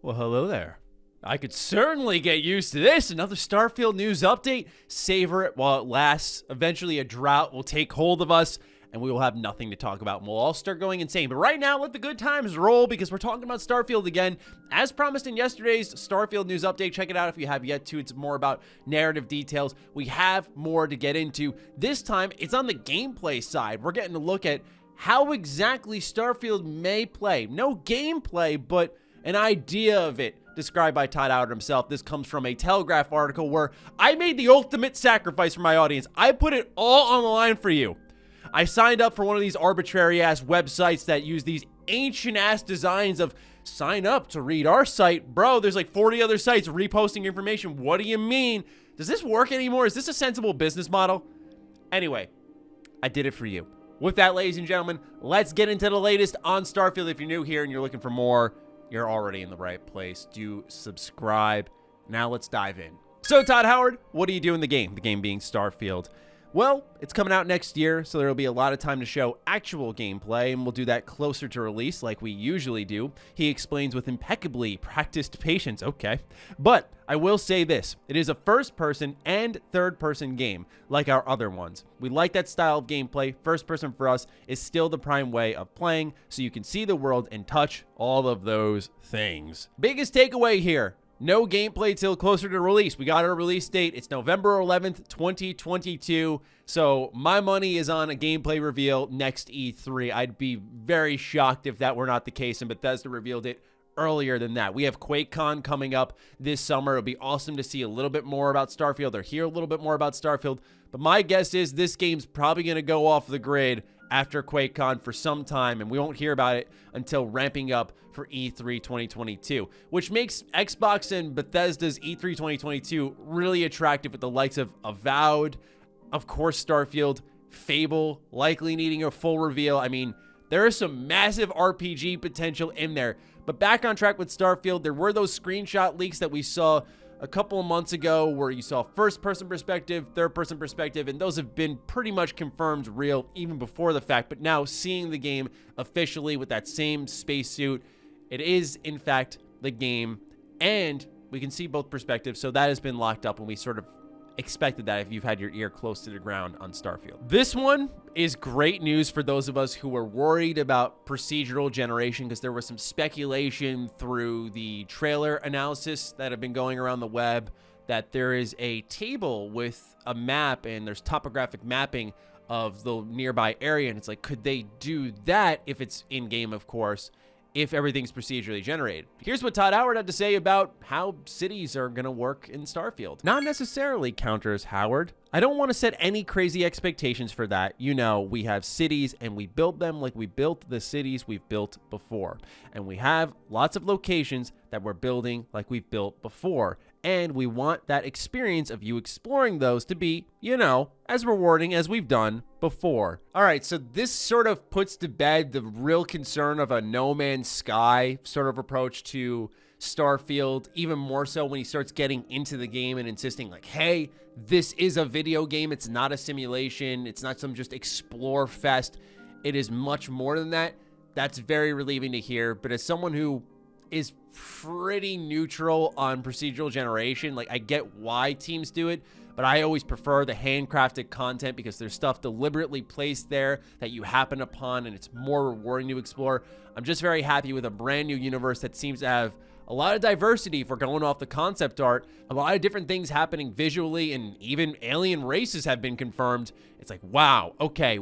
Well, hello there. I could certainly get used to this. Another Starfield news update. Savor it while it lasts. Eventually, a drought will take hold of us, and we will have nothing to talk about, and we'll all start going insane. But right now, let the good times roll, because we're talking about Starfield again. As promised in yesterday's Starfield news update, check it out if you have yet to. It's more about narrative details. We have more to get into. This time, it's on the gameplay side. We're getting to look at how exactly Starfield may play. No gameplay, but an idea of it, described by Todd Howard himself. This comes from a Telegraph article where I made the ultimate sacrifice for my audience. I put it all on the line for you. I signed up for one of these arbitrary-ass websites that use these ancient-ass designs of sign up to read our site. Bro, there's like 40 other sites reposting information. What do you mean? Does this work anymore? Is this a sensible business model? Anyway, I did it for you. With that, ladies and gentlemen, let's get into the latest on Starfield. If you're new here and you're looking for more, you're already in the right place. Do subscribe. Now let's dive in. So, Todd Howard, what do you do in the game? The game being Starfield. Well, it's coming out next year, so there'll be a lot of time to show actual gameplay, and we'll do that closer to release like we usually do. He explains with impeccably practiced patience. Okay. But I will say this. It is a first-person and third-person game, like our other ones. We like that style of gameplay. First-person for us is still the prime way of playing, so you can see the world and touch all of those things. Biggest takeaway here. No gameplay till closer to release. We got our release date. It's November 11th, 2022. So my money is on a gameplay reveal next E3. I'd be very shocked if that were not the case and Bethesda revealed it earlier than that. We have QuakeCon coming up this summer. It'll be awesome to see a little bit more about Starfield or hear a little bit more about Starfield. But my guess is this game's probably going to go off the grid after QuakeCon for some time, and we won't hear about it until ramping up for E3 2022, which makes Xbox and Bethesda's E3 2022 really attractive with the likes of Avowed, of course Starfield, Fable, likely needing a full reveal. I mean, there is some massive RPG potential in there. But back on track with Starfield, there were those screenshot leaks that we saw a couple of months ago where you saw first-person perspective, third-person perspective, and those have been pretty much confirmed real even before the fact. But now seeing the game officially with that same spacesuit, it is, in fact, the game, and we can see both perspectives, so that has been locked up, and we sort of expected that if you've had your ear close to the ground on Starfield. This one is great news for those of us who were worried about procedural generation, because there was some speculation through the trailer analysis that have been going around the web that there is a table with a map and there's topographic mapping of the nearby area, and it's like, could they do that if it's in-game, of course, if everything's procedurally generated? Here's what Todd Howard had to say about how cities are going to work in Starfield. Not necessarily, counters Howard. I don't want to set any crazy expectations for that. You know, we have cities and we build them like we built the cities we've built before. And we have lots of locations that we're building like we've built before. And we want that experience of you exploring those to be, you know, as rewarding as we've done before. All right, so this sort of puts to bed the real concern of a No Man's Sky sort of approach to Starfield, even more so when he starts getting into the game and insisting like, hey, this is a video game. It's not a simulation. It's not some just explore fest. It is much more than that. That's very relieving to hear. But as someone who is pretty neutral on procedural generation, like, I get why teams do it, but I always prefer the handcrafted content because there's stuff deliberately placed there that you happen upon and it's more rewarding to explore. I'm just very happy with a brand new universe that seems to have a lot of diversity for going off the concept art, a lot of different things happening visually, and even alien races have been confirmed. It's like, wow, okay,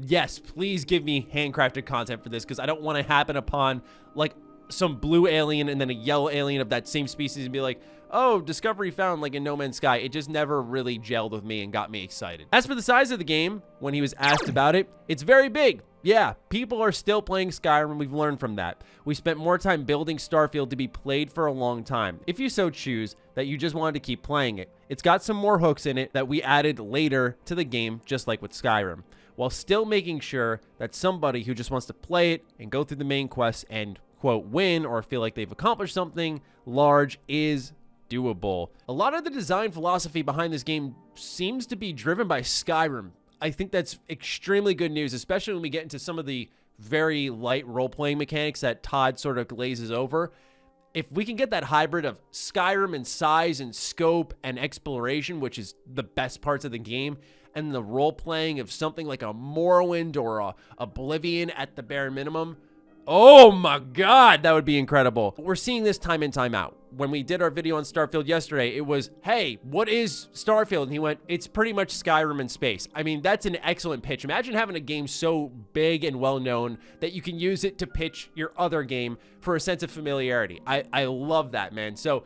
yes, please give me handcrafted content for this, because I don't want to happen upon like some blue alien and then a yellow alien of that same species and be like, oh, discovery found like in No Man's Sky. It just never really gelled with me and got me excited. As for the size of the game, when he was asked about it, it's very big. Yeah, people are still playing Skyrim. We've learned from that. We spent more time building Starfield to be played for a long time. If you so choose that you just wanted to keep playing it, it's got some more hooks in it that we added later to the game, just like with Skyrim, while still making sure that somebody who just wants to play it and go through the main quests and, quote, win or feel like they've accomplished something large is doable. A lot of the design philosophy behind this game seems to be driven by Skyrim. I think that's extremely good news, especially when we get into some of the very light role-playing mechanics that Todd sort of glazes over. if we can get that hybrid of Skyrim in size and scope and exploration, which is the best parts of the game, and the role-playing of something like a Morrowind or a Oblivion at the bare minimum, oh my God, that would be incredible. We're seeing this time in, time out. When we did our video on Starfield yesterday, it was, hey, what is Starfield? And he went, it's pretty much Skyrim in space. I mean, that's an excellent pitch. Imagine having a game so big and well-known that you can use it to pitch your other game for a sense of familiarity. I love that, man. So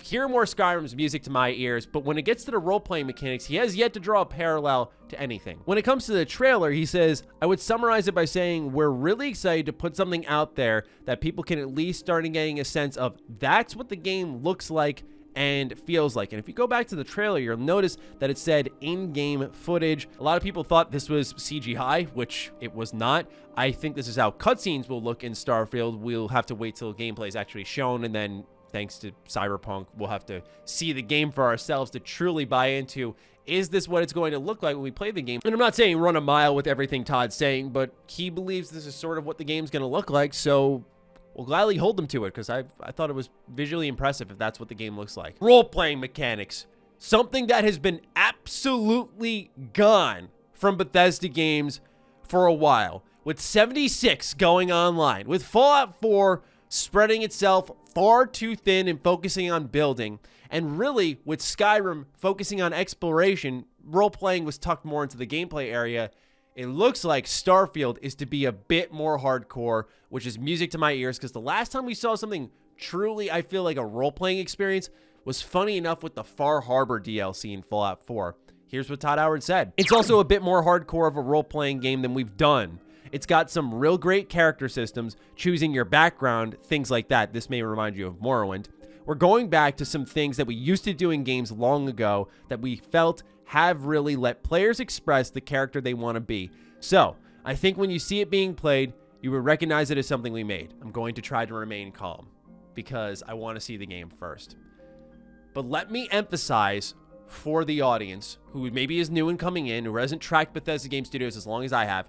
hear more Skyrim's music to my ears, but when it gets to the role-playing mechanics, he has yet to draw a parallel to anything. When it comes to the trailer, he says, I would summarize it by saying we're really excited to put something out there that people can at least start getting a sense of that's what the game looks like and feels like. And if you go back to the trailer, you'll notice that it said in-game footage. A lot of people thought this was CGI, which it was not. I think this is how cutscenes will look in Starfield. We'll have to wait till gameplay is actually shown, and then thanks to Cyberpunk, we'll have to see the game for ourselves to truly buy into, is this what it's going to look like when we play the game? And I'm not saying run a mile with everything Todd's saying, but he believes this is sort of what the game's going to look like, so we'll gladly hold him to it, because I thought it was visually impressive if that's what the game looks like. Role-playing mechanics. Something that has been absolutely gone from Bethesda games for a while. With 76 going online, with Fallout 4 spreading itself far too thin and focusing on building, and really with Skyrim focusing on exploration, role-playing was tucked more into the gameplay area. It looks like Starfield is to be a bit more hardcore, which is music to my ears, because the last time we saw something truly, I feel like a role-playing experience, was funny enough with the Far Harbor DLC in Fallout 4. Here's what Todd Howard said. It's also a bit more hardcore of a role-playing game than we've done. It's got some real great character systems, choosing your background, things like that. This may remind you of Morrowind. We're going back to some things that we used to do in games long ago that we felt have really let players express the character they want to be. So, I think when you see it being played, you would recognize it as something we made. I'm going to try to remain calm because I want to see the game first. But let me emphasize for the audience who maybe is new and coming in, who hasn't tracked Bethesda Game Studios as long as I have,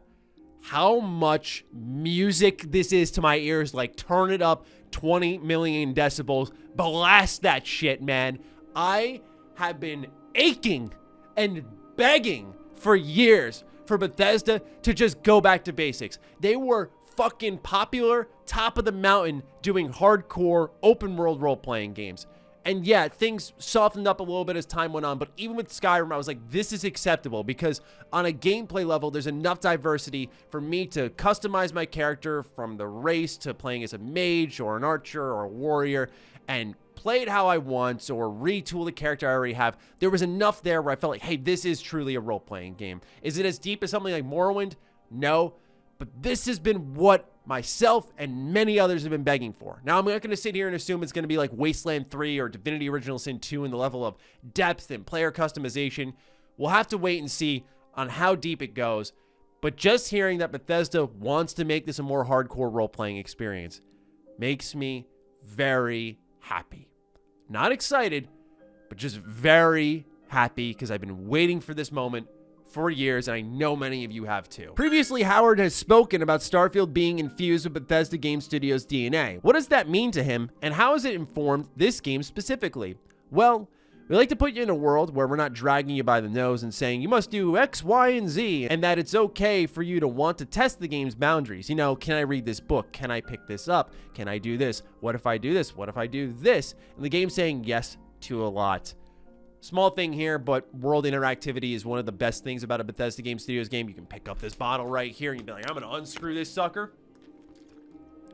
how much music this is to my ears. Like, turn it up 20 million decibels. Blast that shit, man. I have been aching and begging for years for Bethesda to just go back to basics. They were fucking popular, top of the mountain, doing hardcore open world role-playing games. And yeah, things softened up a little bit as time went on, but even with Skyrim, I was like, this is acceptable, because on a gameplay level, there's enough diversity for me to customize my character from the race to playing as a mage or an archer or a warrior and play it how I want or retool the character I already have. There was enough there where I felt like, hey, this is truly a role-playing game. Is it as deep as something like Morrowind? No, but this has been what myself and many others have been begging for. Now, I'm not going to sit here and assume it's going to be like Wasteland 3 or Divinity Original Sin 2 in the level of depth and player customization. We'll have to wait and see on how deep it goes. But just hearing that Bethesda wants to make this a more hardcore role-playing experience makes me very happy. Not excited, but just very happy, because I've been waiting for this moment for years, and I know many of you have too. Previously, Howard has spoken about Starfield being infused with Bethesda Game Studios' DNA. What does that mean to him, and how has it informed this game specifically? Well, we like to put you in a world where we're not dragging you by the nose and saying you must do X, Y, and Z, and that it's okay for you to want to test the game's boundaries. You know, can I read this book? Can I pick this up? Can I do this? What if I do this? What if I do this? And the game's saying yes to a lot. Small thing here, but world interactivity is one of the best things about a Bethesda Game Studios game. You can pick up this bottle right here and you'd be like, I'm going to unscrew this sucker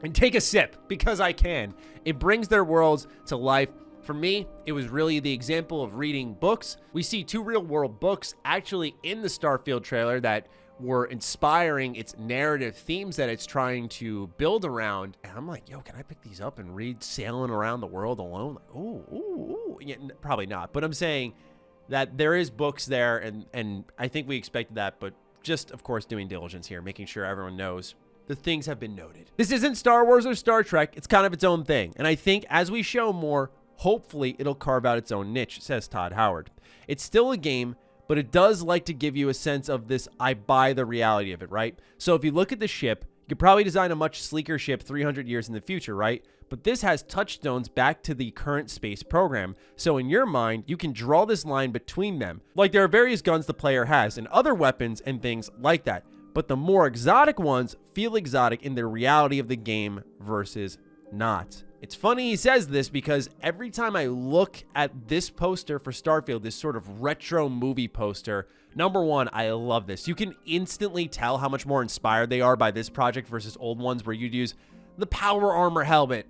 and take a sip because I can. It brings their worlds to life. For me, it was really the example of reading books. We see 2 real-world books actually in the Starfield trailer that were inspiring its narrative themes that it's trying to build around. And I'm like, yo, can I pick these up and read Sailing Around the World Alone? Like, ooh. Yeah, probably not. But I'm saying that there is books there, and I think we expected that, but just, of course, doing diligence here, making sure everyone knows the things have been noted. This isn't Star Wars or Star Trek. It's kind of its own thing. And I think as we show more, hopefully it'll carve out its own niche, says Todd Howard. It's still a game, but it does like to give you a sense of this, I buy the reality of it, right? So if you look at the ship, you could probably design a much sleeker ship 300 years in the future, right? but this has touchstones back to the current space program. So in your mind, you can draw this line between them. Like there are various guns the player has and other weapons and things like that. But the more exotic ones feel exotic in the reality of the game versus not. It's funny he says this because every time I look at this poster for Starfield, this sort of retro movie poster, number one, I love this. You can instantly tell how much more inspired they are by this project versus old ones where you'd use the power armor helmet.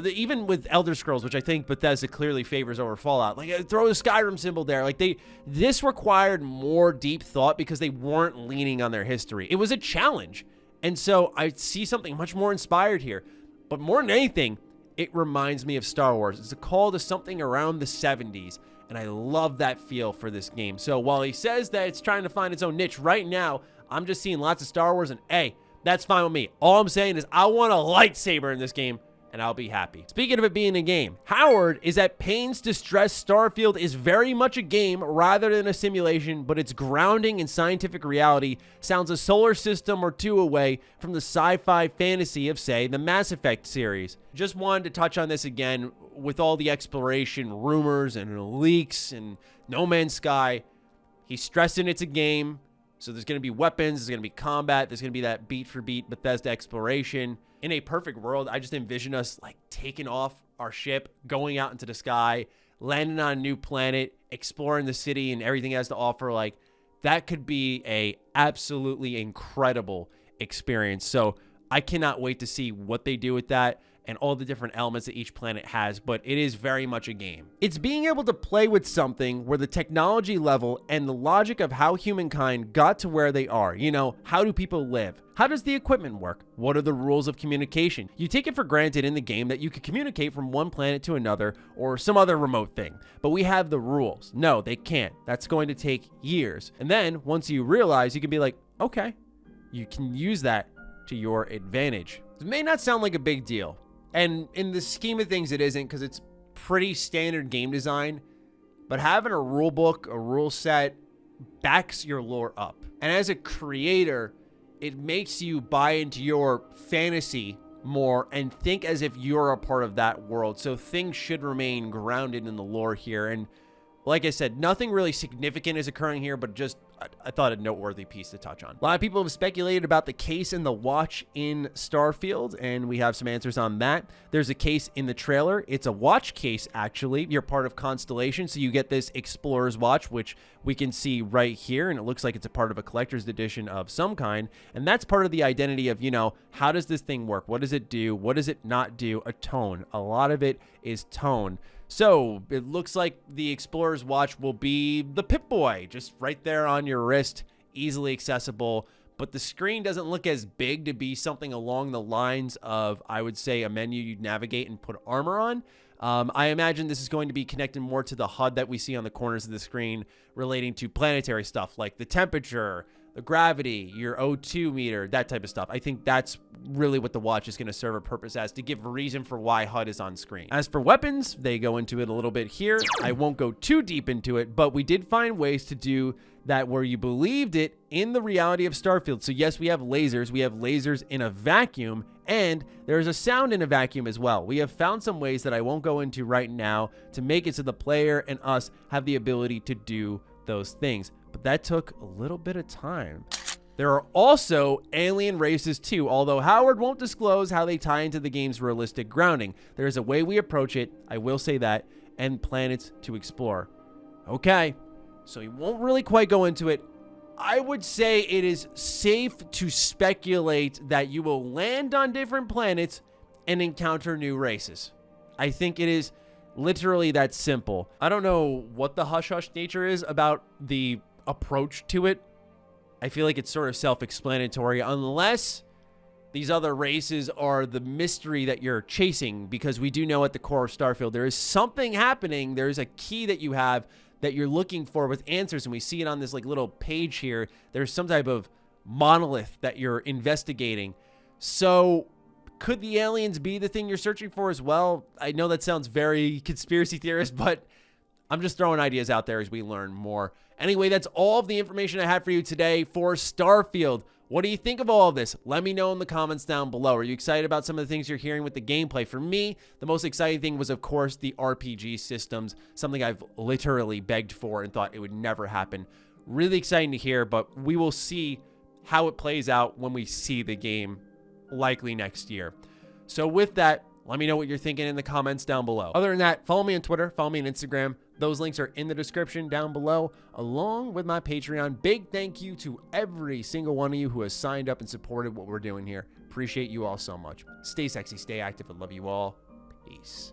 Even with Elder Scrolls, which I think Bethesda clearly favors over Fallout, like throw the Skyrim symbol there. Like this required more deep thought because they weren't leaning on their history. It was a challenge. And so I see something much more inspired here. But more than anything, it reminds me of Star Wars. It's a call to something around the 70s, and I love that feel for this game. So while he says that it's trying to find its own niche, right now, I'm just seeing lots of Star Wars, and hey, that's fine with me. All I'm saying is I want a lightsaber in this game, and I'll be happy. Speaking of it being a game, Howard is at pains to stress Starfield is very much a game rather than a simulation, but its grounding in scientific reality sounds a solar system or two away from the sci-fi fantasy of, say, the Mass Effect series. Just wanted to touch on this again with all the exploration rumors and leaks and No Man's Sky. He's stressing it's a game, so there's going to be weapons, there's going to be combat, there's going to be that beat-for-beat Bethesda exploration. In a perfect world, I just envision us like taking off our ship, going out into the sky, landing on a new planet, exploring the city and everything it has to offer. Like that could be a absolutely incredible experience. So I cannot wait to see what they do with that and all the different elements that each planet has, but it is very much a game. It's being able to play with something where the technology level and the logic of how humankind got to where they are. You know, how do people live? How does the equipment work? What are the rules of communication? You take it for granted in the game that you could communicate from one planet to another or some other remote thing, but we have the rules. No, they can't. That's going to take years. And then once you realize, you can be like, okay, you can use that to your advantage. It may not sound like a big deal, and in the scheme of things, it isn't because it's pretty standard game design, but having a rule book, a rule set backs your lore up. And as a creator, it makes you buy into your fantasy more and think as if you're a part of that world. So things should remain grounded in the lore here. And like I said, nothing really significant is occurring here, but just I thought a noteworthy piece to touch on. A lot of people have speculated about the case and the watch in Starfield, and we have some answers on that. There's a case in the trailer. It's a watch case, actually. You're part of Constellation, so you get this Explorer's Watch, which we can see right here, and it looks like it's a part of a collector's edition of some kind, and that's part of the identity of, you know, how does this thing work? What does it do? What does it not do? A tone. A lot of it is tone. So it looks like the Explorer's Watch will be the Pip-Boy, just right there on your wrist, easily accessible. But the screen doesn't look as big to be something along the lines of, I would say, a menu you'd navigate and put armor on. I imagine this is going to be connected more to the HUD that we see on the corners of the screen relating to planetary stuff like the temperature, the gravity, your O2 meter, that type of stuff. I think that's really what the watch is going to serve a purpose as, to give a reason for why HUD is on screen. As for weapons, they go into it a little bit here. I won't go too deep into it, but we did find ways to do that where you believed it in the reality of Starfield. So yes, we have lasers. We have lasers in a vacuum, and there's a sound in a vacuum as well. We have found some ways that I won't go into right now to make it so the player and us have the ability to do those things. But that took a little bit of time. There are also alien races too, although Howard won't disclose how they tie into the game's realistic grounding. There is a way we approach it, I will say that, and planets to explore. Okay, so he won't really quite go into it. I would say it is safe to speculate that you will land on different planets and encounter new races. I think it is literally that simple. I don't know what the hush-hush nature is about the approach to it. I feel like it's sort of self-explanatory, unless these other races are the mystery that you're chasing, because we do know at the core of Starfield there is something happening. There's a key that you have that you're looking for with answers, and we see it on this like little page here. There's some type of monolith that you're investigating. So could the aliens be the thing you're searching for as well? I know that sounds very conspiracy theorist, but I'm just throwing ideas out there as we learn more. Anyway, that's all of the information I had for you today for Starfield. What do you think of all of this? Let me know in the comments down below. Are you excited about some of the things you're hearing with the gameplay? For me, the most exciting thing was, of course, the RPG systems, something I've literally begged for and thought it would never happen. Really exciting to hear, but we will see how it plays out when we see the game likely next year. So with that, let me know what you're thinking in the comments down below. Other than that, follow me on Twitter, follow me on Instagram. Those links are in the description down below, along with my Patreon. Big thank you to every single one of you who has signed up and supported what we're doing here. Appreciate you all so much. Stay sexy, stay active, and love you all. Peace.